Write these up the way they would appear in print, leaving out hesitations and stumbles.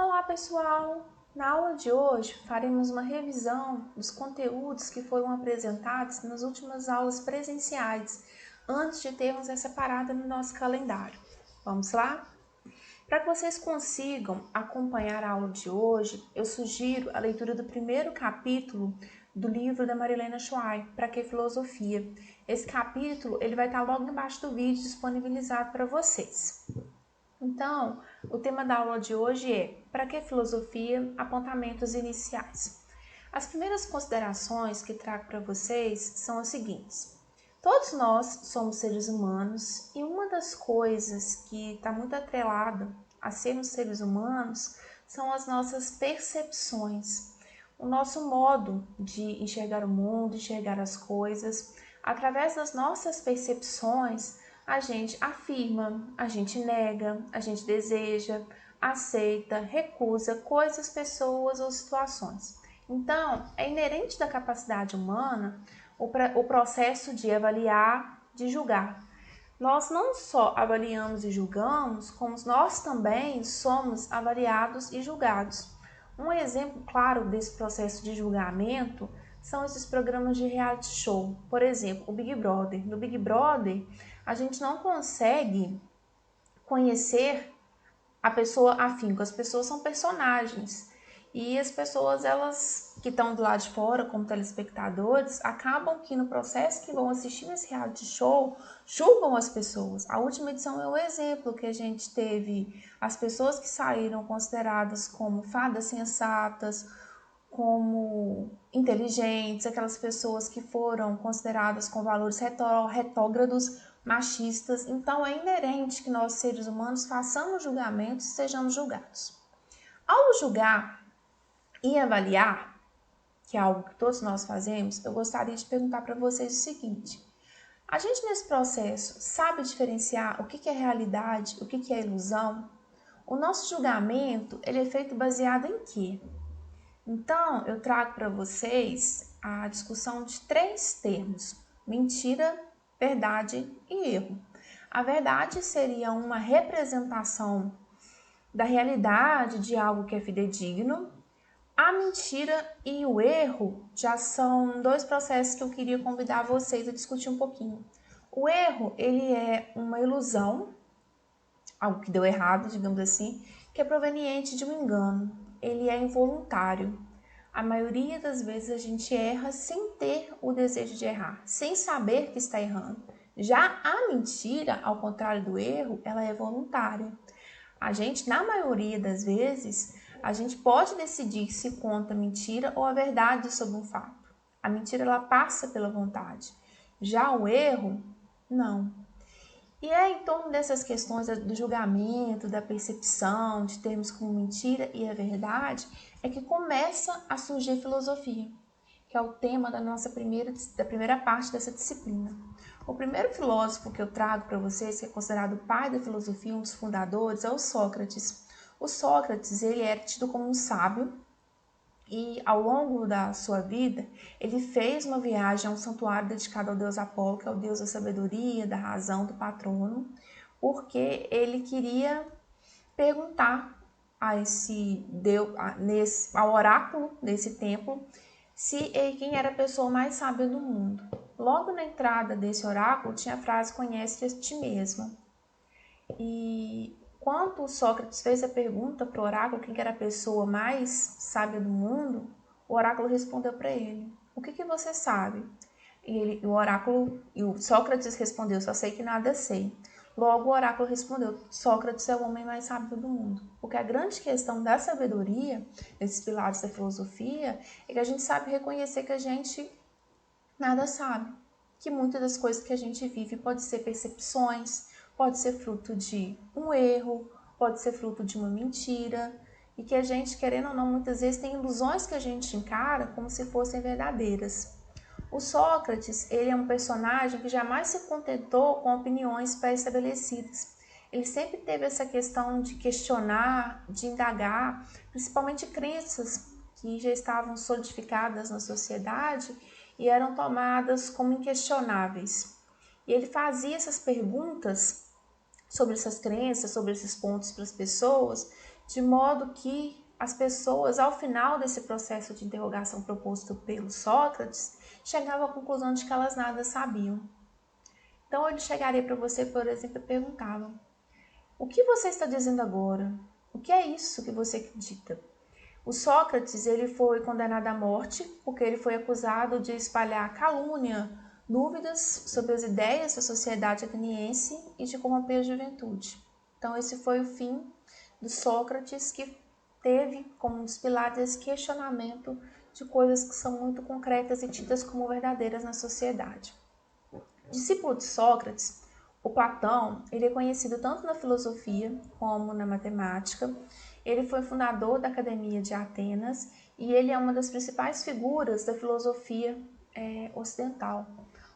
Olá pessoal! Na aula de hoje faremos uma revisão dos conteúdos que foram apresentados nas últimas aulas presenciais, antes de termos essa parada no nosso calendário. Vamos lá? Para que vocês consigam acompanhar a aula de hoje, eu sugiro a leitura do primeiro capítulo do livro da Marilena Schwai, Pra que Filosofia? Esse capítulo ele vai estar logo embaixo do vídeo disponibilizado para vocês. Então, o tema da aula de hoje é Para que filosofia? Apontamentos iniciais. As primeiras considerações que trago para vocês são as seguintes. Todos nós somos seres humanos e uma das coisas que está muito atrelada a sermos seres humanos são as nossas percepções, o nosso modo de enxergar o mundo, enxergar as coisas. Através das nossas percepções, a gente afirma, a gente nega, a gente deseja, aceita, recusa coisas, pessoas ou situações. Então, é inerente da capacidade humana o processo de avaliar, de julgar. Nós não só avaliamos e julgamos, como nós também somos avaliados e julgados. Um exemplo claro desse processo de julgamento são esses programas de reality show. Por exemplo, o Big Brother. No Big Brother, a gente não consegue conhecer a pessoa afinco. As pessoas são personagens. E as pessoas, elas que estão do lado de fora, como telespectadores, acabam que no processo que vão assistir esse reality show, julgam as pessoas. A última edição é o exemplo que a gente teve. As pessoas que saíram consideradas como fadas sensatas, como inteligentes, aquelas pessoas que foram consideradas com valores retrógrados, machistas. Então, é inerente que nós, seres humanos, façamos julgamentos e sejamos julgados. Ao julgar e avaliar, que é algo que todos nós fazemos, eu gostaria de perguntar para vocês o seguinte: a gente nesse processo sabe diferenciar o que é realidade, o que é ilusão? O nosso julgamento ele é feito baseado em quê? Então, eu trago para vocês a discussão de três termos: mentira, verdade e erro. A verdade seria uma representação da realidade de algo que é fidedigno. A mentira e o erro já são dois processos que eu queria convidar vocês a discutir um pouquinho. O erro, ele é uma ilusão, algo que deu errado, digamos assim, que é proveniente de um engano. Ele é involuntário. A maioria das vezes a gente erra sem ter o desejo de errar, sem saber que está errando. Já a mentira, ao contrário do erro, ela é voluntária. A gente, na maioria das vezes, a gente pode decidir se conta a mentira ou a verdade sobre um fato. A mentira, ela passa pela vontade. Já o erro, não. E é em torno dessas questões do julgamento, da percepção, de termos como mentira e a verdade, é que começa a surgir a filosofia, que é o tema da nossa primeira parte dessa disciplina. O primeiro filósofo que eu trago para vocês, que é considerado o pai da filosofia, um dos fundadores, é o Sócrates. O Sócrates, ele era tido como um sábio e ao longo da sua vida, ele fez uma viagem a um santuário dedicado ao deus Apolo, que é o deus da sabedoria, da razão, do patrono, porque ele queria perguntar a esse deus, ao oráculo desse templo, se quem era a pessoa mais sábia do mundo. Logo na entrada desse oráculo tinha a frase: conhece a ti mesmo. E quando Sócrates fez a pergunta para o oráculo quem era a pessoa mais sábia do mundo, o oráculo respondeu para ele: o que você sabe? O Sócrates respondeu: só sei que nada sei. Logo o oráculo respondeu: Sócrates é o homem mais sábio do mundo. Porque a grande questão da sabedoria, desses pilares da filosofia, é que a gente sabe reconhecer que a gente nada sabe. Que muitas das coisas que a gente vive pode ser percepções, pode ser fruto de um erro, pode ser fruto de uma mentira, e que a gente, querendo ou não, muitas vezes tem ilusões que a gente encara como se fossem verdadeiras. O Sócrates, ele é um personagem que jamais se contentou com opiniões pré-estabelecidas. Ele sempre teve essa questão de questionar, de indagar, principalmente crenças que já estavam solidificadas na sociedade e eram tomadas como inquestionáveis. E ele fazia essas perguntas sobre essas crenças, sobre esses pontos para as pessoas, de modo que as pessoas, ao final desse processo de interrogação proposto pelo Sócrates, chegavam à conclusão de que elas nada sabiam. Então ele chegaria para você, por exemplo, e perguntava: o que você está dizendo agora? O que é isso que você acredita? O Sócrates ele foi condenado à morte porque ele foi acusado de espalhar calúnia, dúvidas sobre as ideias da sociedade ateniense e de corromper a juventude. Então esse foi o fim do Sócrates, que teve como um dos pilares esse questionamento de coisas que são muito concretas e tidas como verdadeiras na sociedade. Discípulo de Sócrates, o Platão, ele é conhecido tanto na filosofia como na matemática. Ele foi fundador da Academia de Atenas e ele é uma das principais figuras da filosofia ocidental.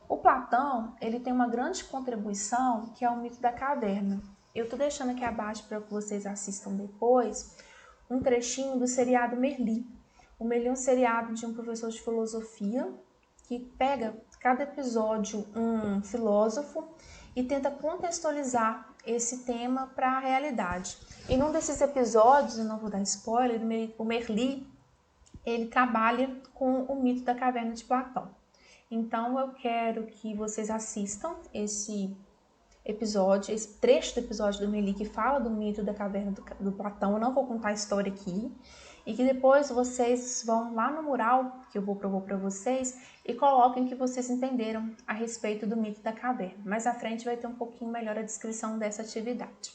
O Platão, ele tem uma grande contribuição, que é o mito da caverna. Eu estou deixando aqui abaixo para que vocês assistam depois um trechinho do seriado Merli. O Merli é um seriado de um professor de filosofia que pega cada episódio um filósofo e tenta contextualizar esse tema para a realidade. Em um desses episódios, eu não vou dar spoiler, o Merli, ele trabalha com o mito da caverna de Platão. Então eu quero que vocês assistam esse episódio, esse trecho do episódio do Merli que fala do mito da caverna do Platão. Eu não vou contar a história aqui. E que depois vocês vão lá no mural que eu vou propor para vocês e coloquem o que vocês entenderam a respeito do mito da caverna. Mais à frente vai ter um pouquinho melhor a descrição dessa atividade.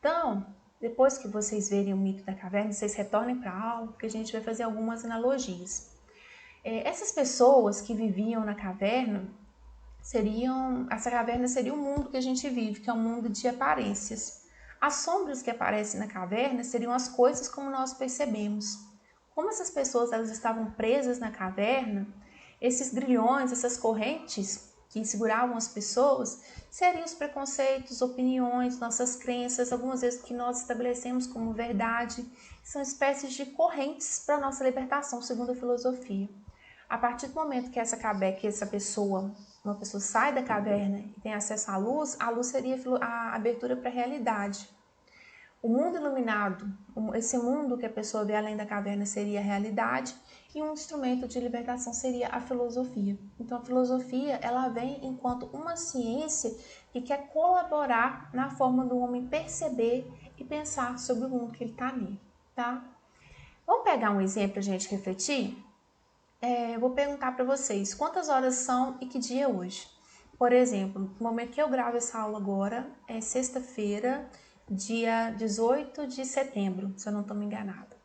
Então, depois que vocês verem o mito da caverna, vocês retornem para a aula, que a gente vai fazer algumas analogias. Essas pessoas que viviam na caverna, essa caverna seria o mundo que a gente vive, que é um mundo de aparências. As sombras que aparecem na caverna seriam as coisas como nós percebemos. Como essas pessoas elas estavam presas na caverna, esses grilhões, essas correntes que seguravam as pessoas, seriam os preconceitos, opiniões, nossas crenças, algumas vezes que nós estabelecemos como verdade, são espécies de correntes para a nossa libertação, segundo a filosofia. A partir do momento que uma pessoa sai da caverna e tem acesso à luz, a luz seria a abertura para a realidade. O mundo iluminado, esse mundo que a pessoa vê além da caverna, seria a realidade, e um instrumento de libertação seria a filosofia. Então a filosofia ela vem enquanto uma ciência que quer colaborar na forma do homem perceber e pensar sobre o mundo que ele está nele, tá? Vamos pegar um exemplo para a gente refletir? Eu vou perguntar para vocês quantas horas são e que dia é hoje. Por exemplo, no momento que eu gravo essa aula agora, é sexta-feira, dia 18 de setembro, se eu não estou me enganada.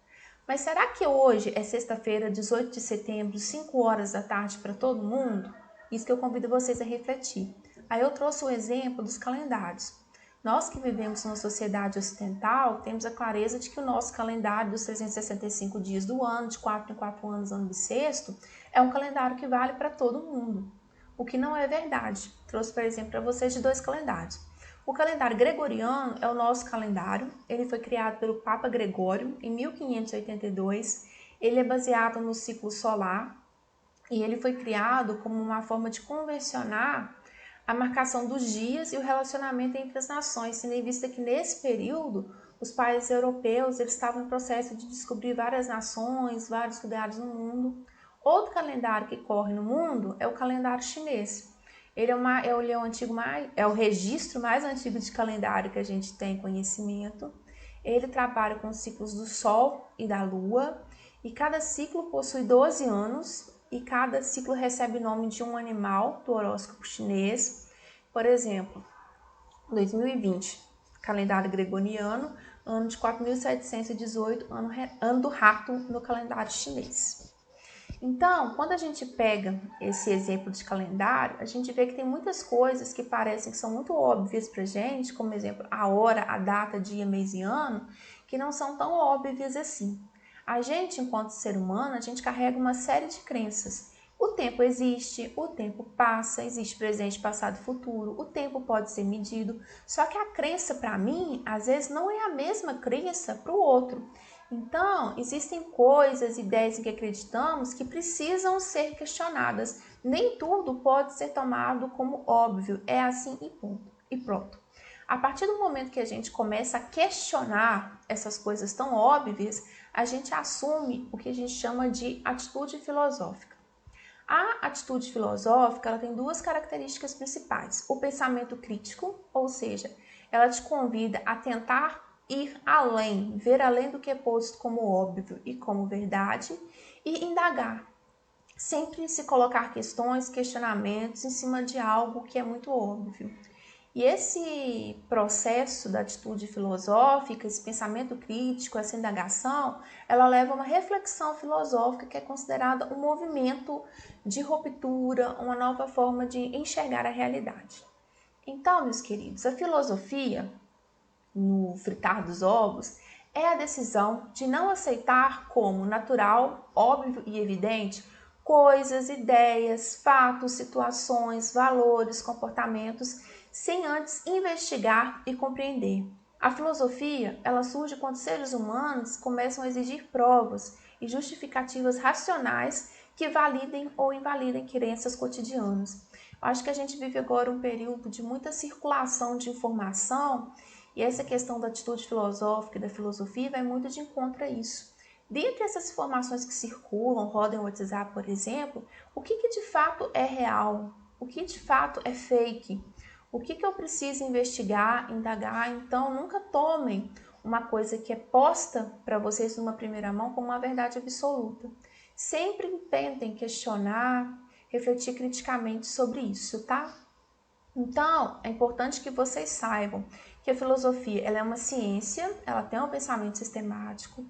Mas será que hoje é sexta-feira, 18 de setembro, 5 horas da tarde para todo mundo? Isso que eu convido vocês a refletir. Aí eu trouxe o exemplo dos calendários. Nós que vivemos numa sociedade ocidental, temos a clareza de que o nosso calendário dos 365 dias do ano, de 4 em 4 anos, ano bissexto, é um calendário que vale para todo mundo. O que não é verdade. Trouxe, por exemplo, para vocês de 2 calendários. O calendário gregoriano é o nosso calendário. Ele foi criado pelo Papa Gregório em 1582. Ele é baseado no ciclo solar e ele foi criado como uma forma de convencionar a marcação dos dias e o relacionamento entre as nações, tendo em vista que nesse período os países europeus eles estavam em processo de descobrir várias nações, vários lugares no mundo. Outro calendário que corre no mundo é o calendário chinês. Ele é o registro mais antigo de calendário que a gente tem conhecimento. Ele trabalha com os ciclos do Sol e da Lua, e cada ciclo possui 12 anos, e cada ciclo recebe o nome de um animal do horóscopo chinês. Por exemplo, 2020, calendário gregoriano, ano de 4718, ano do rato no calendário chinês. Então, quando a gente pega esse exemplo de calendário, a gente vê que tem muitas coisas que parecem que são muito óbvias pra gente, como exemplo, a hora, a data, dia, mês e ano, que não são tão óbvias assim. A gente, enquanto ser humano, a gente carrega uma série de crenças. O tempo existe, o tempo passa, existe presente, passado e futuro, o tempo pode ser medido, só que a crença para mim, às vezes, não é a mesma crença para o outro. Então, existem coisas, ideias em que acreditamos que precisam ser questionadas. Nem tudo pode ser tomado como óbvio, é assim e ponto, e pronto. A partir do momento que a gente começa a questionar essas coisas tão óbvias, a gente assume o que a gente chama de atitude filosófica. A atitude filosófica ela tem duas características principais. O pensamento crítico, ou seja, ela te convida a tentar ir além, ver além do que é posto como óbvio e como verdade e indagar. Sempre se colocar questões, questionamentos em cima de algo que é muito óbvio. E esse processo da atitude filosófica, esse pensamento crítico, essa indagação, ela leva a uma reflexão filosófica que é considerada um movimento de ruptura, uma nova forma de enxergar a realidade. Então, meus queridos, a filosofia, no fritar dos ovos, é a decisão de não aceitar como natural, óbvio e evidente coisas, ideias, fatos, situações, valores, comportamentos, sem antes investigar e compreender. A filosofia, ela surge quando seres humanos começam a exigir provas e justificativas racionais que validem ou invalidem crenças cotidianas. Eu acho que a gente vive agora um período de muita circulação de informação e essa questão da atitude filosófica e da filosofia vai muito de encontro a isso. Dentre essas informações que circulam, rodam no WhatsApp, por exemplo, o que de fato é real? O que de fato é fake? O que eu preciso investigar, indagar? Então, nunca tomem uma coisa que é posta para vocês numa primeira mão como uma verdade absoluta. Sempre tentem questionar, refletir criticamente sobre isso, tá? Então, é importante que vocês saibam que a filosofia ela é uma ciência, ela tem um pensamento sistemático,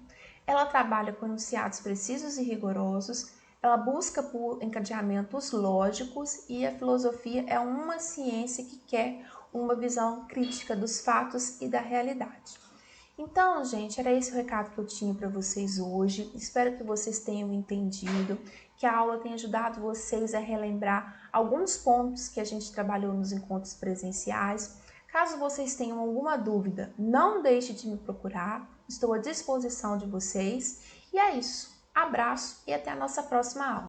ela trabalha com enunciados precisos e rigorosos, ela busca por encadeamentos lógicos e a filosofia é uma ciência que quer uma visão crítica dos fatos e da realidade. Então, gente, era esse o recado que eu tinha para vocês hoje. Espero que vocês tenham entendido, que a aula tenha ajudado vocês a relembrar alguns pontos que a gente trabalhou nos encontros presenciais. Caso vocês tenham alguma dúvida, não deixe de me procurar. Estou à disposição de vocês. E é isso. Abraço e até a nossa próxima aula.